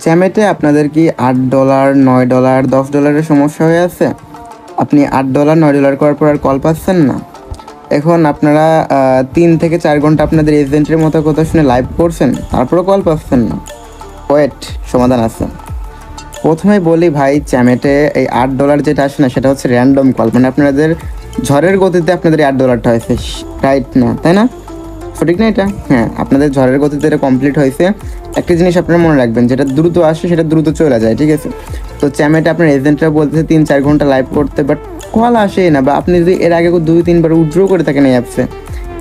চ্যামেটে আপনাদের কি $8, $9, $10 সমস্যা হয়ে আছে? আপনি $8, $9 করার পর আর কল পাচ্ছেন না। এখন আপনারা 3 থেকে 4 ঘন্টা আপনাদের এজেন্টের মতো কথা শুনে লাইভ করছেন, তারপরেও কল পাচ্ছেন না। ওয়েট, সমাধান আছে। প্রথমেই বলি ভাই, চ্যামেটে এই $8 যেটা আসে না, সেটা হচ্ছে র্যান্ডম কল। মানে আপনাদের ঝড়ের গতিতে আপনাদের এই $8টা হয়েছে, রাইট না? তাই না? সঠিক না এটা? হ্যাঁ, আপনাদের ঝড়ের গতিতে এটা কমপ্লিট হয়েছে। একটা জিনিস আপনারা মনে রাখবেন, যেটা দ্রুত আসে সেটা দ্রুত চলে যায়, ঠিক আছে? তো চ্যামেটে আপনার এজেন্টরা বলতেছে 3-4 ঘন্টা লাইভ করতে, বাট কল আসেই না। বা আপনি যদি এর আগে 2-3 বার উইথড্র করে থাকেন এই অ্যাপসে,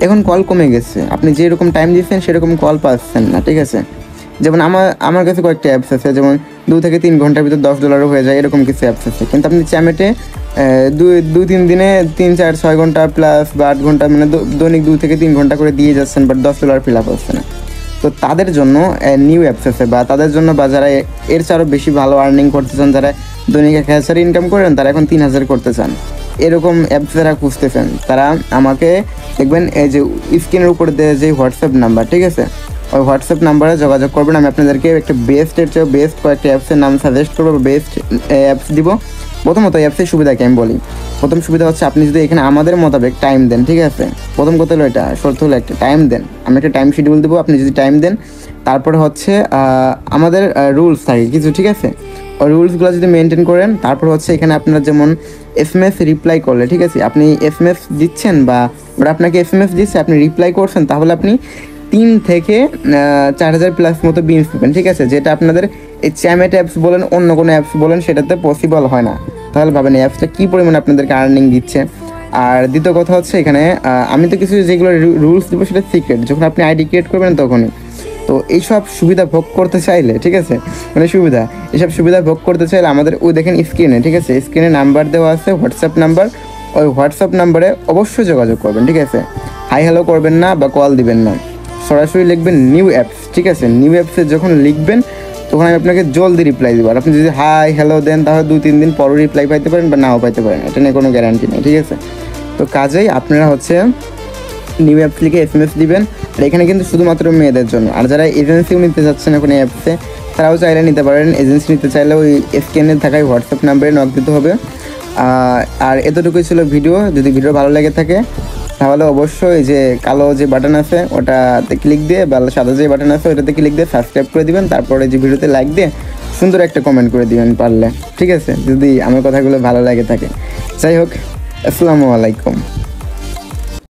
এখন কল কমে গেছে। আপনি যেরকম টাইম দিচ্ছেন সেরকম কল পাচ্ছেন না, ঠিক আছে? যেমন আমার কাছে কয়েকটা অ্যাপস আছে, যেমন 2 থেকে 3 ঘন্টার ভিতর $10 হয়ে যায়, এরকম কিছু অ্যাপস আছে। কিন্তু আপনি চ্যামেটে 2-3 দিনে 3-4-6 ঘন্টা প্লাস বা 8 ঘন্টা, মানে দৈনিক 2 থেকে 3 ঘন্টা করে দিয়ে যাচ্ছেন, বাট $10 ফিল আপ হচ্ছে না। তো তাদের জন্য নিউ অ্যাপস আছে, বা তাদের জন্য, বা যারা এর চেয়ে আরও বেশি ভালো আর্নিং করতে চান, যারা দৈনিক 1000 ইনকাম করেন, তারা এখন 3000 করতে চান, এরকম অ্যাপস যারা খুঁজতেছেন, তারা আমাকে দেখবেন এই যে স্ক্রিনের উপরে যে হোয়াটসঅ্যাপ নাম্বার, ঠিক আছে, ওই হোয়াটসঅ্যাপ নাম্বারে যোগাযোগ করবেন। আমি আপনাদেরকে একটা বেস্টের চেয়ে বেস্ট কয়েকটা অ্যাপসের নাম সাজেস্ট করবো, বেস্ট অ্যাপস দিব। প্রথমত অ্যাপসের সুবিধা কি আমি বলি। প্রথম সুবিধা হচ্ছে, আপনি যদি এখানে আমাদের মোতাবেক টাইম দেন, ঠিক আছে, প্রথম কথা হলো এটা, শর্ত হলো একটা টাইম দেন। আমি একটা টাইম শিডিউল দেবো, আপনি যদি টাইম দেন, তারপরে হচ্ছে আমাদের রুলস থাকে কিছু, ঠিক আছে, ওই রুলসগুলো যদি মেনটেন করেন, তারপর হচ্ছে এখানে আপনার যেমন SMS রিপ্লাই করলে, ঠিক আছে, আপনি SMS দিচ্ছেন বা ওরা আপনাকে SMS দিচ্ছে, আপনি রিপ্লাই করছেন, তাহলে আপনি 3 থেকে 4000 প্লাস মতো বিনস পাবেন, ঠিক আছে, যেটা আপনাদের এই চ্যামেট অ্যাপস বলেন, অন্য কোনো অ্যাপস বলেন, সেটাতে পসিবল হয় না। তাহলে ভাবেন এই অ্যাপসটা কী পরিমাণে আপনাদেরকে আর্নিং দিচ্ছে। আর দ্বিতীয় কথা হচ্ছে, এখানে আমি তো কিছু যেগুলো রুলস দেবো সেটা সিক্রেট, যখন আপনি আইডি ক্রিয়েট করবেন তখনই। তো এইসব সুবিধা ভোগ করতে চাইলে, ঠিক আছে, মানে এইসব সুবিধা ভোগ করতে চাইলে আমাদের ওই দেখেন স্ক্রিনে, ঠিক আছে, স্ক্রিনে নাম্বার দেওয়া আছে, হোয়াটসঅ্যাপ নাম্বার। ওই হোয়াটসঅ্যাপ নাম্বারে অবশ্যই যোগাযোগ করবেন, ঠিক আছে? হাই হ্যালো করবেন না বা কল দিবেন না, সরাসরি লিখবেন নিউ অ্যাপস, ঠিক আছে? নিউ অ্যাপসে যখন লিখবেন, তখন আমি আপনাকে জলদি রিপ্লাই দেবো। আর আপনি যদি হাই হ্যালো দেন, তাহলে 2-3 দিন পরও রিপ্লাই পাইতে পারেন বা নাও পাইতে পারেন, এটা নিয়ে কোনো গ্যারান্টি নেই, ঠিক আছে? তো কাজেই আপনারা হচ্ছে নিউ অ্যাপস লিখে SMS দিবেন। আর এখানে কিন্তু শুধুমাত্র মেয়েদের জন্য। আর যারা এজেন্সিও নিতে চাচ্ছেন এখন এই অ্যাপসে, তারাও চাইলে নিতে পারেন। এজেন্সি নিতে চাইলে ওই স্ক্রিনে থাকা হোয়াটসঅ্যাপ নাম্বারে নক দিতে হবে। আর এতটুকুই ছিল ভিডিও। যদি ভিডিও ভালো লেগে থাকে, তাহলে অবশ্যই যে কালো যে বাটন আছে ওটাতে ক্লিক দিয়ে, বা সাদা যে বাটন আছে ওটাতে ক্লিক দিয়ে সাবস্ক্রাইব করে দিবেন। তারপরে যে ভিডিওতে লাইক দিয়ে সুন্দর একটা কমেন্ট করে দিবেন পারলে, ঠিক আছে, যদি আমার কথাগুলো ভালো লাগে থাকে। যাই হোক, আসসালামু আলাইকুম।